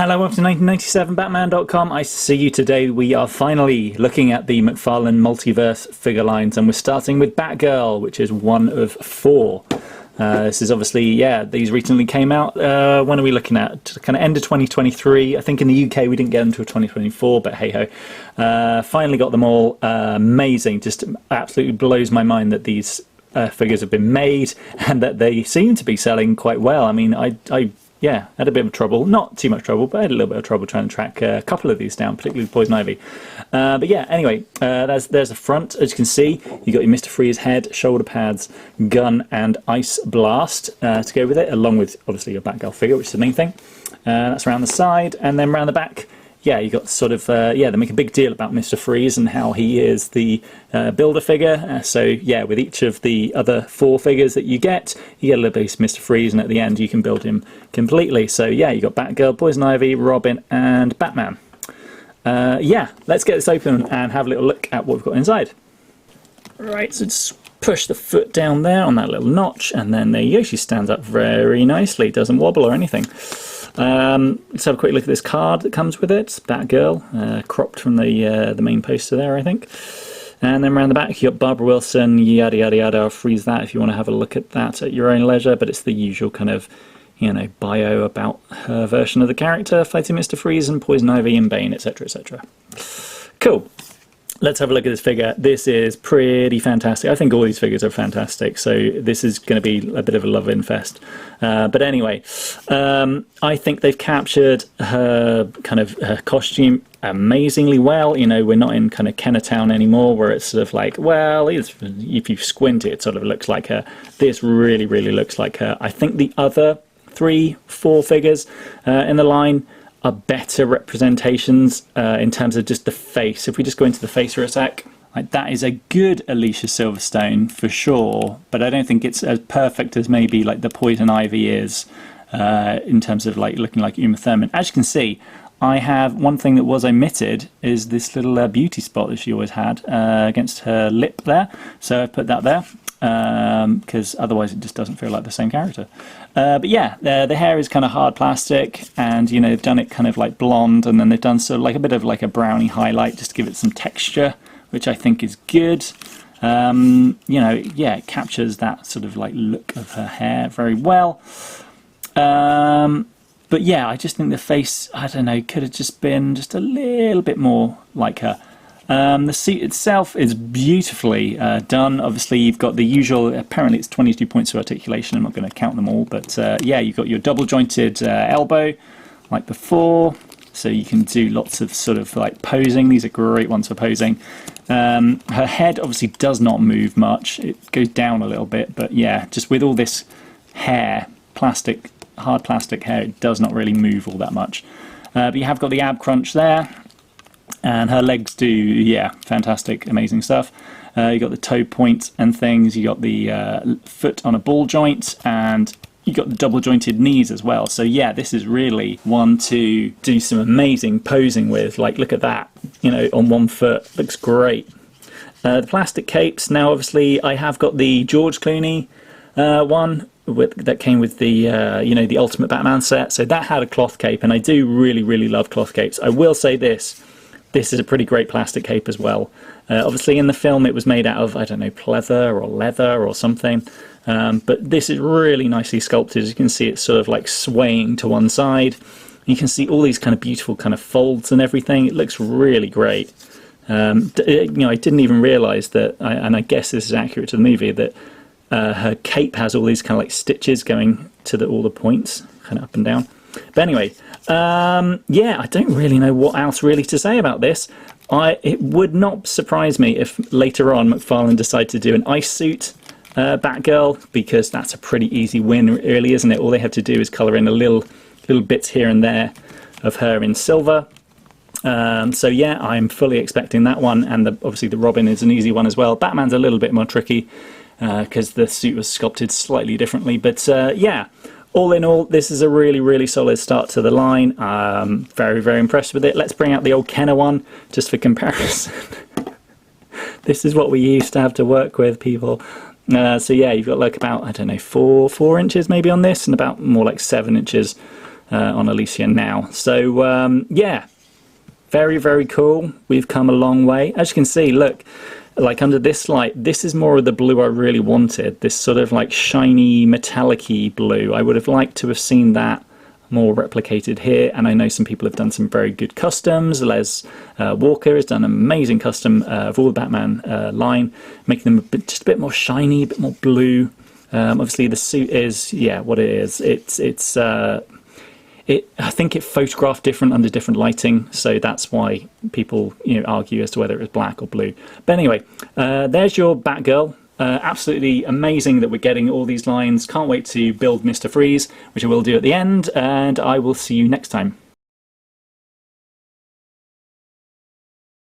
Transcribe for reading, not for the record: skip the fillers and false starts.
Hello, welcome to 1997batman.com. I see you today. We are finally looking at the McFarlane multiverse figure lines, and we're starting with Batgirl, which is one of four. This is obviously, yeah, these recently came out. When are we looking at? Kind of end of 2023. I think in the UK we didn't get them until 2024, but hey ho. Finally got them all. Amazing. Just absolutely blows my mind that these figures have been made and that they seem to be selling quite well. I mean, yeah, had a bit of trouble, not too much trouble, but I had a little bit of trouble trying to track a couple of these down, particularly Poison Ivy. But yeah, anyway, there's the front. As you can see, you got your Mr. Freeze head, shoulder pads, gun, and ice blast to go with it, along with obviously your Batgirl figure, which is the main thing. That's around the side, and then around the back. Yeah, you got sort of, yeah, they make a big deal about Mr. Freeze and how he is the builder figure. So, yeah, with each of the other four figures that you get a little bit of Mr. Freeze, and at the end you can build him completely. So, yeah, you got Batgirl, Poison Ivy, Robin, and Batman. Yeah, let's get this open and have a little look at what we've got inside. Right, so just push the foot down there on that little notch, and then there you go. She stands up very nicely, doesn't wobble or anything. Let's have a quick look at this card that comes with it. It's Batgirl, cropped from the main poster there, I think. And then around the back, you got Barbara Wilson, yada yada yada. I'll freeze that if you want to have a look at that at your own leisure. But it's the usual kind of, you know, bio about her version of the character, fighting Mr. Freeze and Poison Ivy and Bane, etc., etc. Cool. Let's have a look at this figure. This is pretty fantastic. I think all these figures are fantastic, so this is going to be a bit of a love infest. But anyway, I think they've captured her kind of her costume amazingly well. You know, we're not in kind of Kennertown anymore, where it's sort of like, well, if you squint it sort of looks like her. This really, really looks like her. I think the other 3-4 figures in the line are better representations in terms of just the face. If we just go into the face for a sec, like that is a good Alicia Silverstone for sure, but I don't think it's as perfect as maybe like the Poison Ivy is in terms of like looking like Uma Thurman. As you can see, I have one thing that was omitted is this little beauty spot that she always had against her lip there, so I put that there because otherwise it just doesn't feel like the same character. But yeah, the hair is kind of hard plastic, and you know, they've done it kind of like blonde, and then they've done sort of like a bit of like a brownie highlight just to give it some texture, which I think is good. You know, yeah, it captures that sort of like look of her hair very well. But yeah, I just think the face, I don't know, could have just been just a little bit more like her. The suit itself is beautifully done. Obviously, you've got the usual, apparently it's 22 points of articulation. I'm not going to count them all, but yeah, you've got your double jointed elbow like before. So you can do lots of sort of like posing. These are great ones for posing. Her head obviously does not move much. It goes down a little bit, but yeah, just with all this hair, plastic, hard plastic hair, it does not really move all that much. But you have got the ab crunch there. And her legs do, yeah, fantastic, amazing stuff. You got the toe point and things. You got the foot on a ball joint, and you got the double jointed knees as well. So yeah, this is really one to do some amazing posing with. Like, look at that, you know, on one foot, looks great. The plastic capes. Now, obviously, I have got the George Clooney one that came with the you know, the Ultimate Batman set. So that had a cloth cape, and I do really, really love cloth capes. I will say this. This is a pretty great plastic cape as well. Obviously in the film it was made out of, I don't know, pleather or leather or something. But this is really nicely sculpted. As you can see, it's sort of like swaying to one side. You can see all these kind of beautiful kind of folds and everything. It looks really great. You know, I didn't even realise that, and I guess this is accurate to the movie, that her cape has all these kind of like stitches going to all the points, kind of up and down. But anyway, yeah, I don't really know what else really to say about this. It would not surprise me if later on McFarlane decided to do an ice suit Batgirl, because that's a pretty easy win, really, isn't it? All they have to do is colour in a little bits here and there of her in silver. So yeah, I'm fully expecting that one, and obviously the Robin is an easy one as well. Batman's a little bit more tricky because the suit was sculpted slightly differently, but yeah. All in all, this is a really, really solid start to the line. Very, very impressed with it. Let's bring out the old Kenner one, just for comparison. This is what we used to have to work with, people. So yeah, you've got like about, I don't know, 4 inches maybe on this, and about more like 7 inches on Alicia now. So yeah, very, very cool. We've come a long way. As you can see, look, like under this light, this is more of the blue I really wanted. This sort of like shiny, metallic-y blue. I would have liked to have seen that more replicated here, and I know some people have done some very good customs. Les Walker has done an amazing custom of all the Batman line, making them just a bit more shiny, a bit more blue. Obviously the suit is, yeah, what it is. I think it photographed different under different lighting, so that's why people argue as to whether it was black or blue. But anyway, there's your Batgirl. Absolutely amazing that we're getting all these lines. Can't wait to build Mr. Freeze, which I will do at the end, and I will see you next time.